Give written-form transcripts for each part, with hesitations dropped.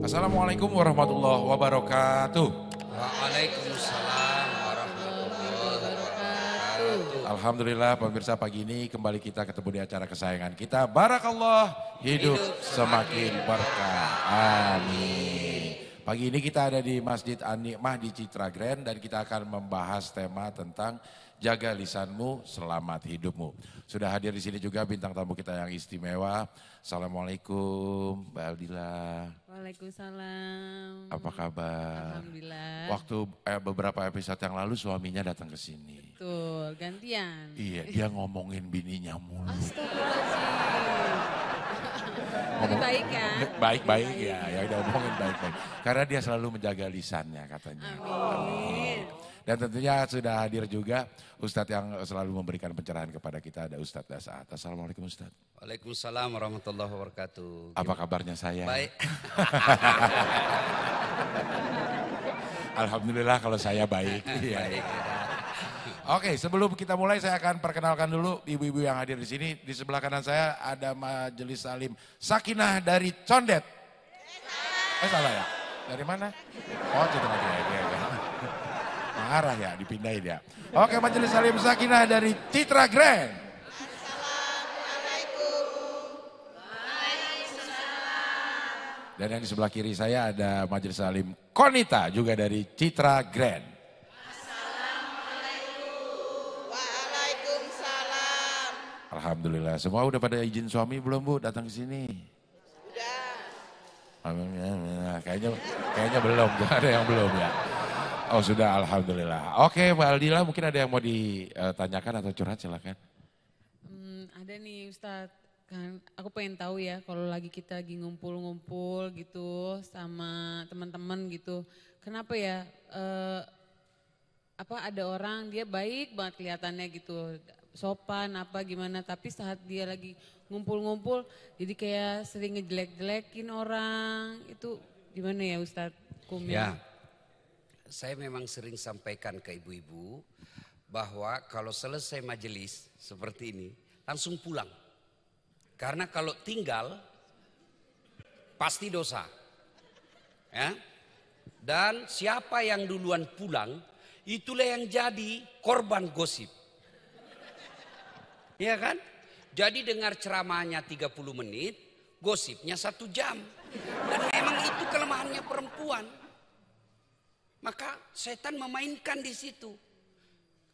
Assalamualaikum warahmatullahi wabarakatuh. Waalaikumsalam warahmatullahi wabarakatuh. Alhamdulillah pemirsa, pagi ini kembali kita ketemu di acara kesayangan kita. Barakallah, hidup semakin berkah. Amin. Pagi ini kita ada di Masjid An-Nikmah di Citra Grand dan kita akan membahas tema tentang jaga lisanmu, selamat hidupmu. Sudah hadir di sini juga bintang tamu kita yang istimewa. Assalamualaikum Mbak Aldila. Waalaikumsalam. Apa kabar? Alhamdulillah. Waktu beberapa episode yang lalu suaminya datang ke sini. Betul, gantian. Iya, dia ngomongin bininya mulu. Astagfirullahaladzim. Tapi baik ya? Baik-baik ya, ya udah ngomongin baik-baik. Karena dia selalu menjaga lisannya katanya. Amin. Dan tentunya sudah hadir juga Ustadz yang selalu memberikan pencerahan kepada kita, ada Ustadz Dasaat. Assalamualaikum Ustadz. Waalaikumsalam warahmatullahi wabarakatuh. Apa kabarnya saya? Baik. Alhamdulillah kalau saya baik. Iya. Baik. Oke, sebelum kita mulai saya akan perkenalkan dulu ibu-ibu yang hadir di sini. Di sebelah kanan saya ada Majelis Salim Sakinah dari Condet. Salah ya? Dari mana? Oh, itu lagi ya. Marah ya, dipindahin ya. Oke, Majelis Salim Sakinah dari Citra Grand. Dan yang di sebelah kiri saya ada Majelis Salim Konita juga dari Citra Grand. Alhamdulillah. Semua udah pada izin suami belum Bu datang ke sini? Sudah. Kayaknya belum, ada yang belum ya. Oh sudah, alhamdulillah. Oke Mbak Aldila, mungkin ada yang mau ditanyakan atau curhat silakan. Ada nih Ustadz, kan aku pengen tahu ya kalau kita lagi ngumpul-ngumpul gitu sama teman-teman gitu. Kenapa ya ada orang dia baik banget kelihatannya gitu. Sopan apa gimana, tapi saat dia lagi ngumpul-ngumpul jadi kayak sering ngejelek-jelekin orang. Itu gimana ya Ustadz hukumnya? Ya, saya memang sering sampaikan ke ibu-ibu bahwa kalau selesai majelis seperti ini langsung pulang. Karena kalau tinggal pasti dosa. Ya. Dan siapa yang duluan pulang itulah yang jadi korban gosip. Iya kan? Jadi dengar ceramahnya 30 menit, gosipnya 1 jam. Dan memang itu kelemahannya perempuan. Maka setan memainkan di situ.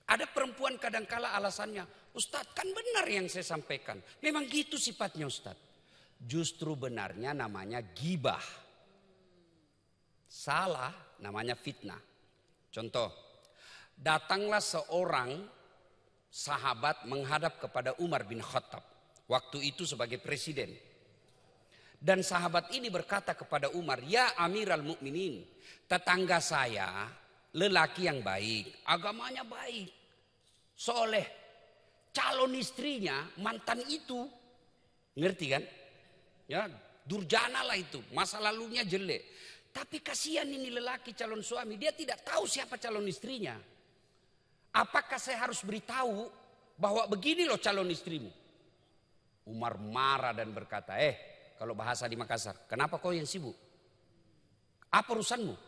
Ada perempuan kadangkala alasannya, Ustadz kan benar yang saya sampaikan. Memang gitu sifatnya Ustadz. Justru benarnya namanya gibah. Salah namanya fitnah. Contoh, datanglah seorang sahabat menghadap kepada Umar bin Khattab. Waktu itu sebagai presiden. Dan sahabat ini berkata kepada Umar, ya Amiral Mukminin, tetangga saya lelaki yang baik, agamanya baik, soleh, calon istrinya mantan itu, ngerti kan? Ya, durjana lah itu, masa lalunya jelek. Tapi kasihan ini lelaki calon suami, dia tidak tahu siapa calon istrinya. Apakah saya harus beritahu bahwa begini loh calon istrimu? Umar marah dan berkata, kalau bahasa di Makassar, kenapa kau yang sibuk? Apa urusanmu?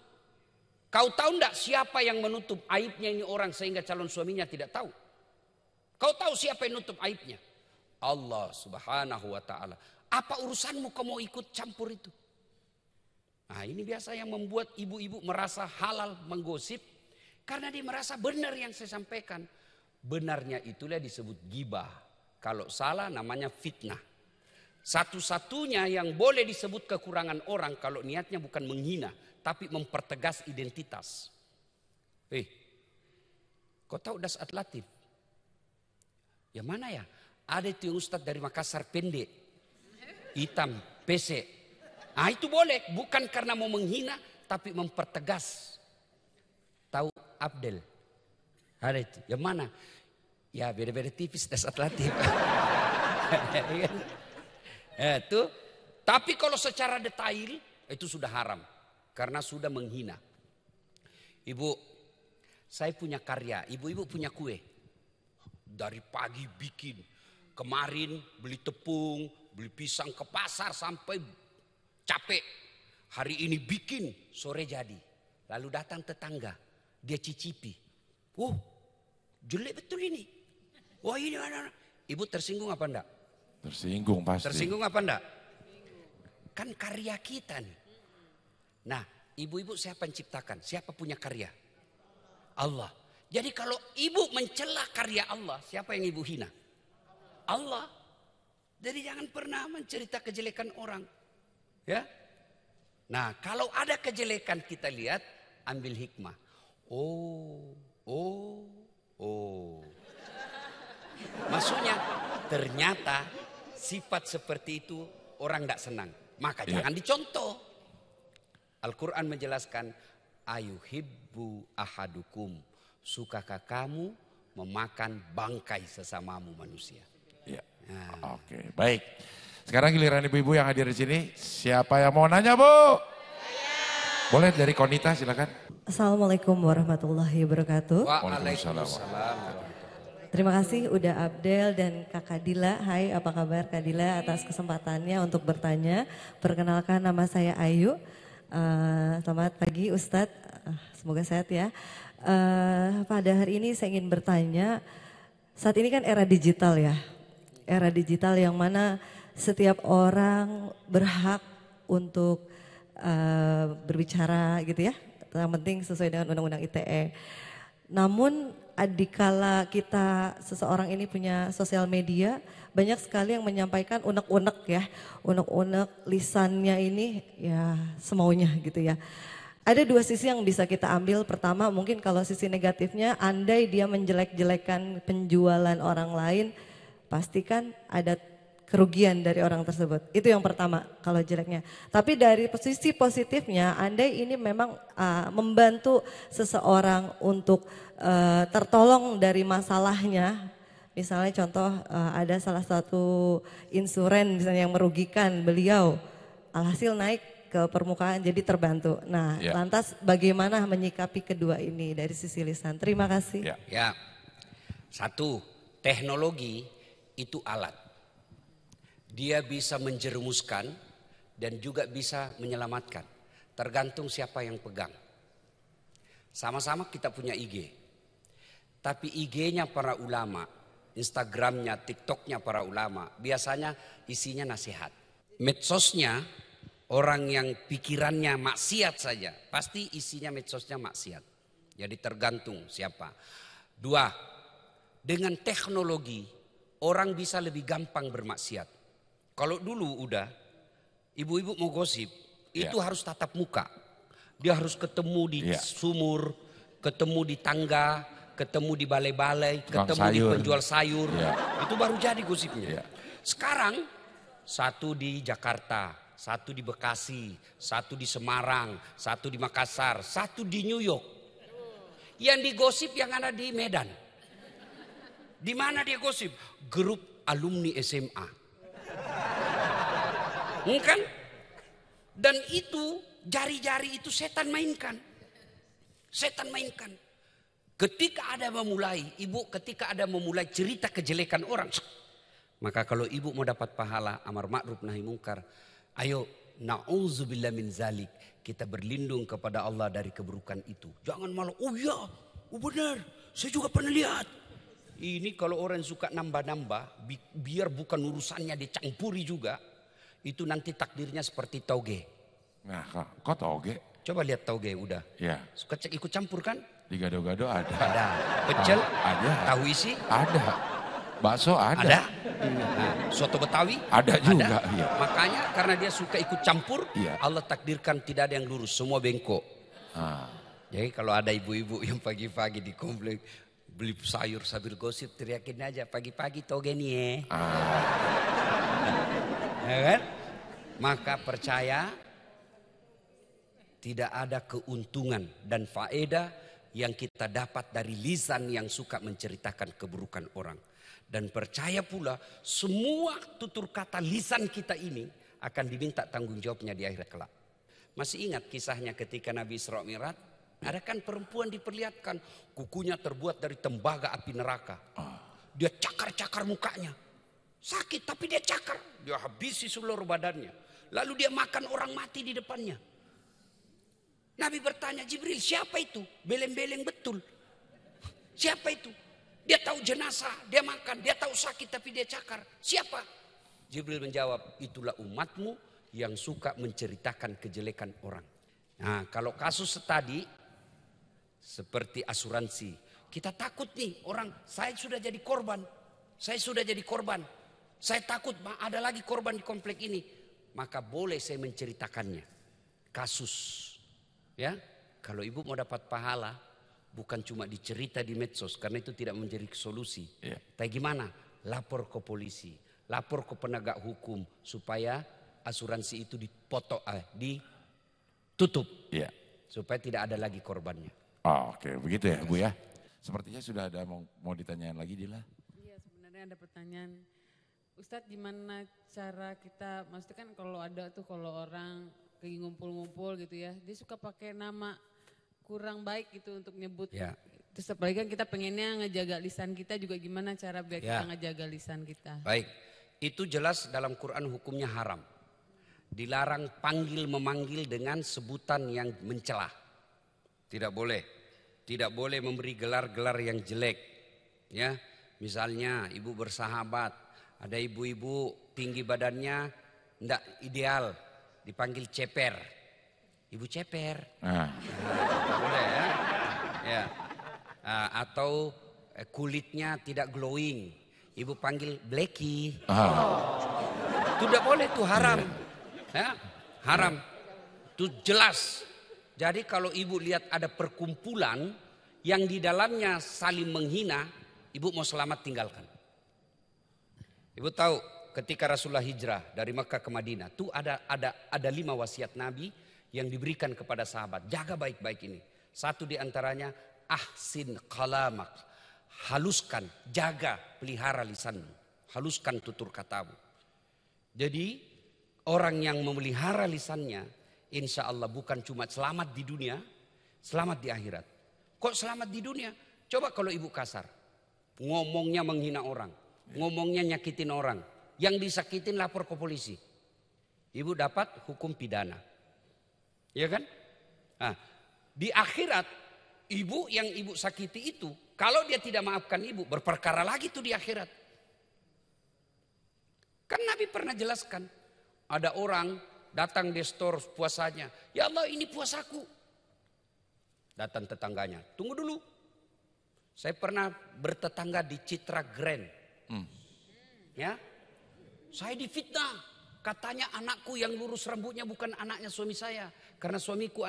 Kau tahu enggak siapa yang menutup aibnya ini orang sehingga calon suaminya tidak tahu? Kau tahu siapa yang menutup aibnya? Allah Subhanahu wa ta'ala. Apa urusanmu kau mau ikut campur itu? Nah ini biasa yang membuat ibu-ibu merasa halal menggosip. Karena dia merasa benar yang saya sampaikan. Benarnya itulah disebut gibah. Kalau salah namanya fitnah. Satu-satunya yang boleh disebut kekurangan orang kalau niatnya bukan menghina. Tapi mempertegas identitas. Kau tahu Dasaat Latif? Yang mana ya? Ada itu yang Ustadz dari Makassar pendek. Hitam, pesek. Nah itu boleh. Bukan karena mau menghina tapi mempertegas. Tahu Abdel? Ada itu. Yang mana? Ya beda-beda tipis Dasaat Latif. Itu. Tapi kalau secara detail itu sudah haram. Karena sudah menghina. Ibu, saya punya karya. Ibu-ibu punya kue. Dari pagi bikin. Kemarin beli tepung, beli pisang ke pasar sampai capek. Hari ini bikin, sore jadi. Lalu datang tetangga, dia cicipi. Oh, jelek betul ini. Wah ini mana? Ibu tersinggung apa enggak? Tersinggung pasti. Tersinggung apa enggak? Kan karya kita nih. Nah, ibu-ibu siapa yang ciptakan? Siapa punya karya? Allah. Jadi kalau ibu mencela karya Allah, siapa yang ibu hina? Allah. Jadi jangan pernah mencerita kejelekan orang. Ya. Nah, kalau ada kejelekan kita lihat, ambil hikmah. Oh. Maksudnya ternyata sifat seperti itu orang tidak senang. Maka jangan dicontoh. Al-Quran menjelaskan, ayuhibbu ahadukum. Sukakah kamu memakan bangkai sesamamu manusia? Ya. Nah. Oke, baik. Sekarang giliran ibu-ibu yang hadir di sini. Siapa yang mau nanya, Bu? Boleh dari Konita, silakan. Assalamualaikum warahmatullahi wabarakatuh. Waalaikumsalam. Terima kasih udah Abdel dan Kak Kadila. Hai, apa kabar Kak Kadila, atas kesempatannya untuk bertanya. Perkenalkan, nama saya Ayu. Selamat pagi Ustadz, semoga sehat ya. Pada hari ini saya ingin bertanya, saat ini kan era digital ya. Era digital yang mana setiap orang berhak untuk berbicara gitu ya. Yang penting sesuai dengan Undang-Undang ITE. Namun adikala kita seseorang ini punya sosial media, banyak sekali yang menyampaikan unek-unek ya. Unek-unek lisannya ini ya semaunya gitu ya. Ada dua sisi yang bisa kita ambil. Pertama mungkin kalau sisi negatifnya, andai dia menjelek-jelekan penjualan orang lain, pastikan ada kerugian dari orang tersebut. Itu yang pertama kalau jeleknya. Tapi dari sisi positifnya, andai ini memang membantu seseorang untuk tertolong dari masalahnya. Misalnya contoh ada salah satu insuren misalnya yang merugikan beliau, alhasil naik ke permukaan jadi terbantu. Nah, lantas bagaimana menyikapi kedua ini dari sisi lisan? Terima kasih. Ya. Satu, teknologi itu alat. Dia bisa menjerumuskan dan juga bisa menyelamatkan. Tergantung siapa yang pegang. Sama-sama kita punya IG. Tapi IG-nya para ulama, Instagramnya, TikToknya para ulama, biasanya isinya nasihat. Medsosnya, orang yang pikirannya maksiat saja, pasti isinya medsosnya maksiat. Jadi tergantung siapa. Dua, dengan teknologi orang bisa lebih gampang bermaksiat. Kalau dulu udah, ibu-ibu mau gosip, itu harus tatap muka. Dia harus ketemu di sumur, ketemu di tangga, ketemu di balai-balai, ketemu di penjual sayur. Itu baru jadi gosipnya. Sekarang, satu di Jakarta, satu di Bekasi, satu di Semarang, satu di Makassar, satu di New York. Yang digosip yang ada di Medan. Di mana dia gosip? Grup alumni SMA. Kan? Dan itu jari-jari itu setan mainkan. Setan mainkan. Ketika ada memulai, ibu ketika ada memulai cerita kejelekan orang, maka kalau ibu mau dapat pahala amar ma'ruf nahi mungkar, ayo na'udzubillah min zalik, kita berlindung kepada Allah dari keburukan itu. Jangan malah, oh iya, oh benar, saya juga pernah lihat. Ini kalau orang suka nambah-nambah, biar bukan urusannya dicampuri juga, itu nanti takdirnya seperti tauge. Nah, kok tauge? Coba lihat tauge udah. Ya. Suka ikut campur kan? Di gado-gado ada. Ada. Pecel? Ada. Tahu isi? Ada. Bakso ada. Ada. Nah, soto Betawi? Ada juga. Iya. Makanya karena dia suka ikut campur, iya. Allah takdirkan tidak ada yang lurus, semua bengkok. Jadi kalau ada ibu-ibu yang pagi-pagi di komplek beli sayur sambil gosip, teriakin aja pagi-pagi toge nih ya kan? Maka percaya tidak ada keuntungan dan faedah yang kita dapat dari lisan yang suka menceritakan keburukan orang. Dan percaya pula semua tutur kata lisan kita ini akan diminta tanggung jawabnya di akhirat kelak. Masih ingat kisahnya ketika Nabi Isra Mi'raj? Ada kan perempuan diperlihatkan kukunya terbuat dari tembaga api neraka. Dia cakar-cakar mukanya. Sakit tapi dia cakar. Dia habisi seluruh badannya. Lalu dia makan orang mati di depannya. Nabi bertanya, Jibril siapa itu? Beleng-beleng betul. Siapa itu? Dia tahu jenazah, dia makan, dia tahu sakit tapi dia cakar. Siapa? Jibril menjawab, itulah umatmu yang suka menceritakan kejelekan orang. Nah, kalau kasus tadi seperti asuransi, kita takut nih orang, saya sudah jadi korban. Saya sudah jadi korban. Saya takut ada lagi korban di komplek ini. Maka boleh saya menceritakannya. Kasus. Ya, kalau ibu mau dapat pahala, bukan cuma dicerita di medsos, karena itu tidak menjadi solusi. Tapi gimana? Lapor ke polisi, lapor ke penegak hukum supaya asuransi itu ditutup, supaya tidak ada lagi korbannya. Oh, oke, begitu ya Bu ya. Sepertinya sudah ada mau ditanyain lagi Dila. Iya, sebenarnya ada pertanyaan. Ustadz, gimana cara kita, maksudnya kan kalau ada tuh kalau orang kayak ngumpul-ngumpul gitu ya, dia suka pakai nama kurang baik gitu untuk nyebut. Ya. Terus apalagi kan kita pengennya ngejaga lisan kita juga, gimana cara biar kita ngejaga lisan kita. Baik, itu jelas dalam Quran hukumnya haram. Dilarang memanggil dengan sebutan yang mencela. Tidak boleh. Tidak boleh memberi gelar-gelar yang jelek. Ya, misalnya ibu bersahabat, ada ibu-ibu tinggi badannya enggak ideal, dipanggil ceper. Ibu ceper. Boleh ya. Ya. Atau kulitnya tidak glowing. Ibu panggil blacky. Itu tidak boleh, itu haram. Ya, haram. Itu jelas. Jadi kalau ibu lihat ada perkumpulan yang di dalamnya saling menghina, ibu mau selamat tinggalkan. Ibu tahu ketika Rasulullah hijrah dari Mekah ke Madinah, tuh ada 5 wasiat Nabi yang diberikan kepada sahabat. Jaga baik-baik ini. Satu di antaranya, ahsin kalamak. Haluskan, jaga, pelihara lisanmu. Haluskan tutur katamu. Jadi orang yang memelihara lisannya, insya Allah bukan cuma selamat di dunia, selamat di akhirat. Kok selamat di dunia? Coba kalau ibu kasar. Ngomongnya menghina orang. Ngomongnya nyakitin orang. Yang disakitin lapor ke polisi. Ibu dapat hukum pidana. Ya kan? Nah, di akhirat ibu yang ibu sakiti itu, kalau dia tidak maafkan ibu, berperkara lagi tuh di akhirat. Kan Nabi pernah jelaskan, ada orang datang di store puasanya, ya Allah ini puasaku. Datang tetangganya, tunggu dulu. Saya pernah bertetangga di Citra Grand. Ya, saya difitnah. Katanya anakku yang lurus rambutnya bukan anaknya suami saya. Karena suamiku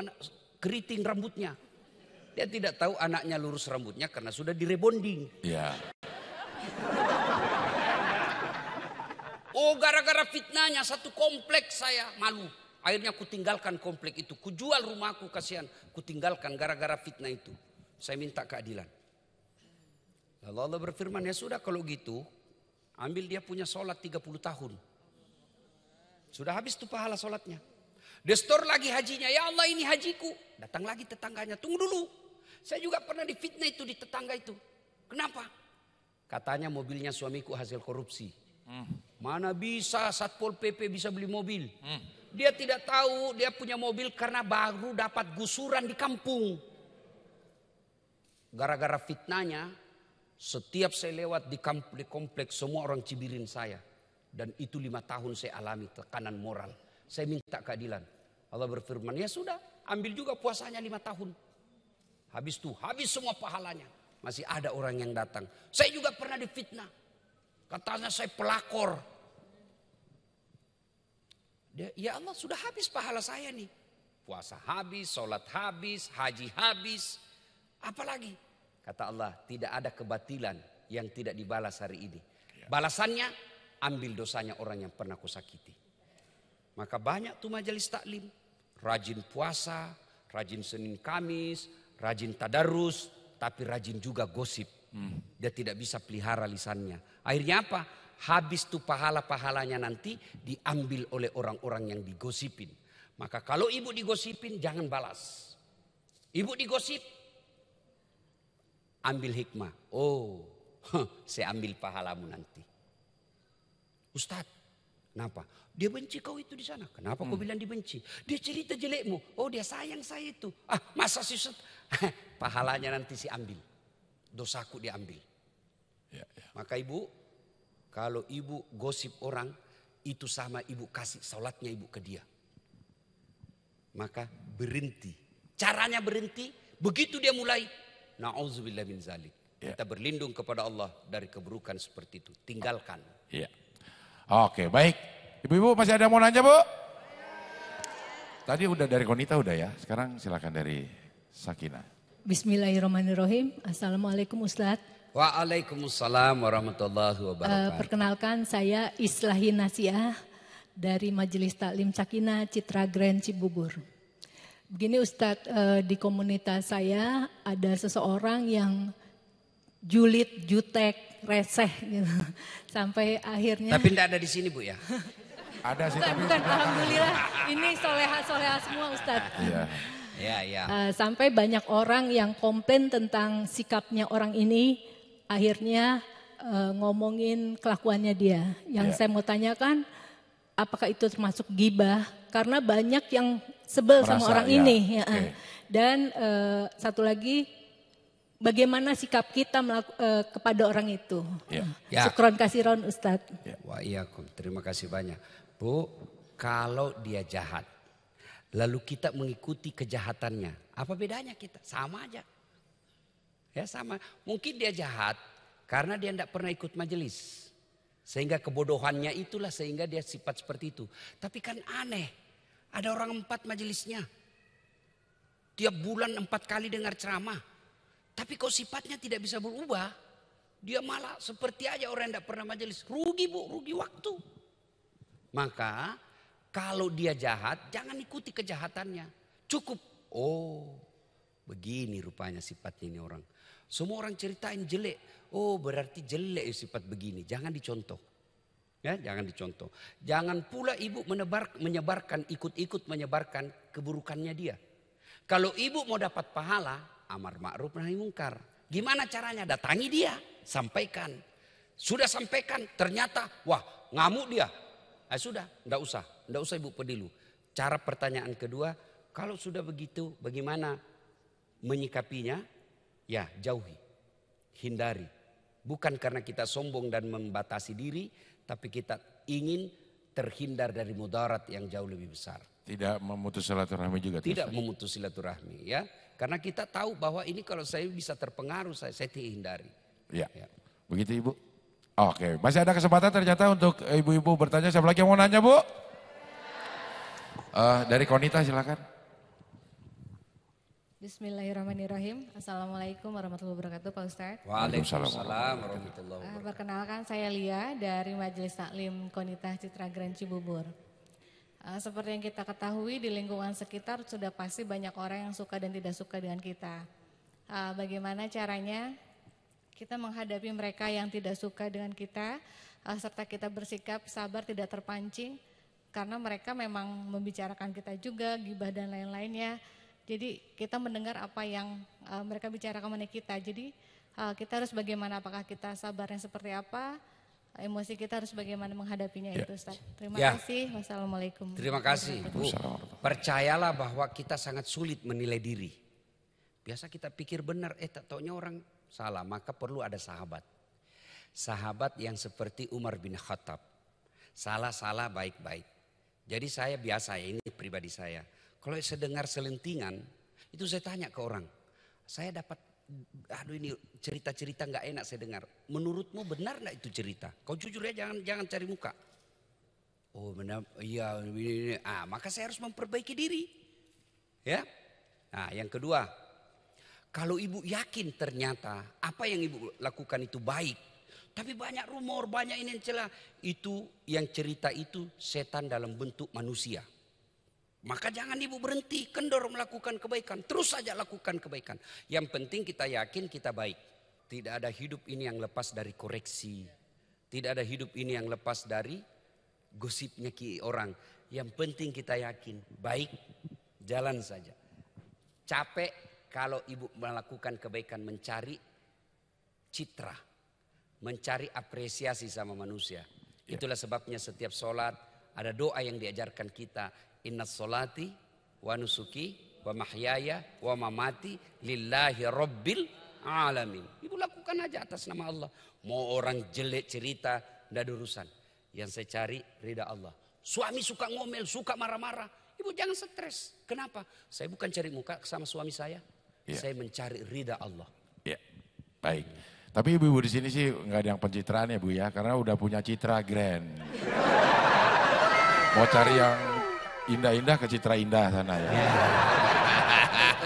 keriting rambutnya. Dia tidak tahu anaknya lurus rambutnya karena sudah direbonding. Iya. Oh, gara-gara fitnahnya satu kompleks saya malu. Akhirnya ku tinggalkan komplek itu. Ku jual rumahku, kasihan. Ku tinggalkan gara-gara fitnah itu. Saya minta keadilan. Lalu Allah berfirman, ya sudah kalau gitu. Ambil dia punya sholat 30 tahun. Sudah habis tuh pahala sholatnya. Destor lagi hajinya, ya Allah ini hajiku. Datang lagi tetangganya, tunggu dulu. Saya juga pernah difitnah itu di tetangga itu. Kenapa? Katanya mobilnya suamiku hasil korupsi. Mana bisa Satpol PP bisa beli mobil. Dia tidak tahu dia punya mobil karena baru dapat gusuran di kampung. Gara-gara fitnahnya, setiap saya lewat di kompleks semua orang cibirin saya. Dan itu 5 tahun saya alami tekanan moral. Saya minta keadilan. Allah berfirman, ya sudah ambil juga puasanya 5 tahun. Habis tuh, habis semua pahalanya. Masih ada orang yang datang. Saya juga pernah difitnah. Katanya saya pelakor. Ya Allah sudah habis pahala saya nih. Puasa habis, sholat habis, haji habis. Apalagi? Kata Allah, tidak ada kebatilan yang tidak dibalas hari ini. Balasannya, ambil dosanya orang yang pernah kusakiti. Maka banyak tuh majelis taklim. Rajin puasa, rajin Senin Kamis, rajin tadarus, tapi rajin juga gosip. Dia tidak bisa pelihara lisannya. Akhirnya apa? Habis tuh pahala-pahalanya nanti diambil oleh orang-orang yang digosipin. Maka kalau ibu digosipin jangan balas. Ibu digosip, ambil hikmah. Oh, saya ambil pahalamu nanti. Ustadz, Kenapa? Dia benci kau itu di sana. Kenapa kau bilang dibenci? Dia cerita jelekmu. Oh dia sayang saya itu. Ah masa sih Ustaz? Pahalanya nanti si ambil. Dosaku diambil. Ya, ya. Maka ibu, kalau ibu gosip orang, itu sama ibu kasih salatnya ibu ke dia. Maka berhenti. Caranya berhenti, begitu dia mulai. Na'udzubillah min zalik. Ya. Kita berlindung kepada Allah dari keburukan seperti itu. Tinggalkan. Iya. Oke, baik. Ibu-ibu masih ada yang mau nanya, Bu? Tadi udah dari Konita udah ya. Sekarang silakan dari Sakina. Bismillahirrahmanirrahim. Assalamualaikum Ustadz. Waalaikumsalam warahmatullahi wabarakatuh. Perkenalkan saya Islahi Nasiah dari Majelis Taklim Sakina Citra Grand Cibubur. Begini Ustadz, di komunitas saya ada seseorang yang julid, jutek, reseh gitu. Sampai akhirnya... Tapi tidak ada di sini Bu ya? Ada sih tapi Bukan, alhamdulillah ini soleha-soleha semua Ustadz. Iya. Ya, ya. Sampai banyak orang yang komplain tentang sikapnya orang ini, akhirnya ngomongin kelakuannya dia. Yang Ya. saya mau tanyakan, apakah itu termasuk gibah? Karena banyak yang sebel sama Merasa, orang ya. ini. Ya. Oke. Dan satu lagi, bagaimana sikap kita kepada orang itu? Ya. Ya. Syukron kasiron Ustadz. Wa iyakum. Terima kasih banyak. Bu, kalau dia jahat, lalu kita mengikuti kejahatannya, apa bedanya kita? Sama aja. Ya sama. Mungkin dia jahat karena dia tidak pernah ikut majelis. Sehingga kebodohannya itulah sehingga dia sifat seperti itu. Tapi kan aneh. Ada orang 4 majelisnya. Tiap bulan 4 kali dengar ceramah. Tapi kok sifatnya tidak bisa berubah. Dia malah seperti aja orang yang tidak pernah majelis. Rugi Bu, rugi waktu. Maka kalau dia jahat jangan ikuti kejahatannya. Cukup. Oh begini rupanya sifatnya ini orang. Semua orang ceritain jelek. Oh berarti jelek sifat begini. Jangan dicontoh. Ya, jangan dicontoh. Jangan pula ibu menyebarkan, ikut-ikut menyebarkan keburukannya dia. Kalau ibu mau dapat pahala, amar ma'ruf nahi mungkar. Gimana caranya? Datangi dia, sampaikan. Sudah sampaikan, ternyata wah ngamuk dia. Sudah, enggak usah ibu pedilu. Cara pertanyaan kedua, kalau sudah begitu bagaimana menyikapinya? Ya jauhi, hindari. Bukan karena kita sombong dan membatasi diri, tapi kita ingin terhindar dari mudarat yang jauh lebih besar. Tidak memutus silaturahmi juga. Tidak memutus silaturahmi ya. Karena kita tahu bahwa ini kalau saya bisa terpengaruh saya hindari. Ya. Ya. Begitu Ibu. Oke, masih ada kesempatan ternyata untuk ibu-ibu bertanya. Siapa lagi yang mau nanya Bu? Dari Konita silakan. Bismillahirrahmanirrahim. Assalamualaikum warahmatullahi wabarakatuh Pak Ustadz. Waalaikumsalam warahmatullahi wabarakatuh. Perkenalkan saya Lia dari Majelis Taklim Konita Citra Grand Cibubur. Seperti yang kita ketahui di lingkungan sekitar sudah pasti banyak orang yang suka dan tidak suka dengan kita. Bagaimana caranya kita menghadapi mereka yang tidak suka dengan kita, serta kita bersikap sabar tidak terpancing karena mereka memang membicarakan kita juga, gibah dan lain-lainnya. Jadi kita mendengar apa yang mereka bicarakan mengenai kita. Jadi kita harus bagaimana, apakah kita sabarnya seperti apa, emosi kita harus bagaimana menghadapinya itu Ustaz. Terima kasih. Wassalamualaikum. Terima kasih Bu. Percayalah bahwa kita sangat sulit menilai diri. Biasa kita pikir benar, tak taunya orang salah. Maka perlu ada sahabat. Sahabat yang seperti Umar bin Khattab. Salah-salah baik-baik. Jadi saya biasa ya, ini pribadi saya. Kalau saya dengar selentingan, itu saya tanya ke orang. Saya dapat, aduh ini cerita-cerita gak enak saya dengar. Menurutmu benar gak itu cerita? Kau jujur ya, jangan cari muka. Oh benar, iya ini. Maka saya harus memperbaiki diri. Ya. Nah yang kedua, kalau ibu yakin ternyata apa yang ibu lakukan itu baik. Tapi banyak rumor, banyak ini yang celah. Itu yang cerita itu setan dalam bentuk manusia. Maka jangan ibu berhenti, kendor melakukan kebaikan. Terus saja lakukan kebaikan. Yang penting kita yakin kita baik. Tidak ada hidup ini yang lepas dari koreksi. Tidak ada hidup ini yang lepas dari gosipnya orang. Yang penting kita yakin baik, jalan saja. Capek kalau ibu melakukan kebaikan, mencari citra. Mencari apresiasi sama manusia. Itulah sebabnya setiap sholat ada doa yang diajarkan kita. Inna sholati wa nusuki wa mahyaya wa mamati lillahi rabbil alamin. Ibu lakukan aja atas nama Allah. Mau orang jelek cerita, tidak ada urusan. Yang saya cari ridha Allah. Suami suka ngomel, suka marah-marah. Ibu jangan stres. Kenapa? Saya bukan cari muka sama suami saya. Saya mencari ridha Allah. Ya, baik. Tapi ibu-ibu di sini sih nggak ada yang pencitraan ya Bu ya, karena udah punya citra grand. Mau cari yang indah-indah ke Citra Indah sana ya.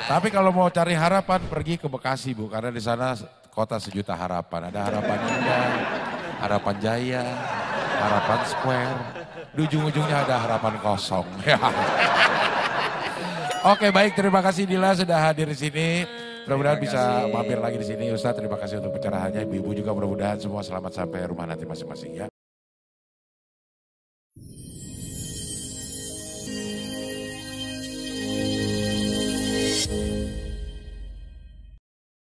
Tapi kalau mau cari harapan pergi ke Bekasi Bu, karena di sana kota sejuta harapan. Ada Harapan Indah, Harapan Jaya, Harapan Square. Di ujung-ujungnya ada Harapan Kosong. Oke baik, terima kasih Dila sudah hadir di sini. Mudah-mudahan bisa mampir lagi di sini. Ustaz terima kasih untuk pencerahannya. Ibu-ibu juga mudah-mudahan semua selamat sampai rumah nanti masing-masing ya.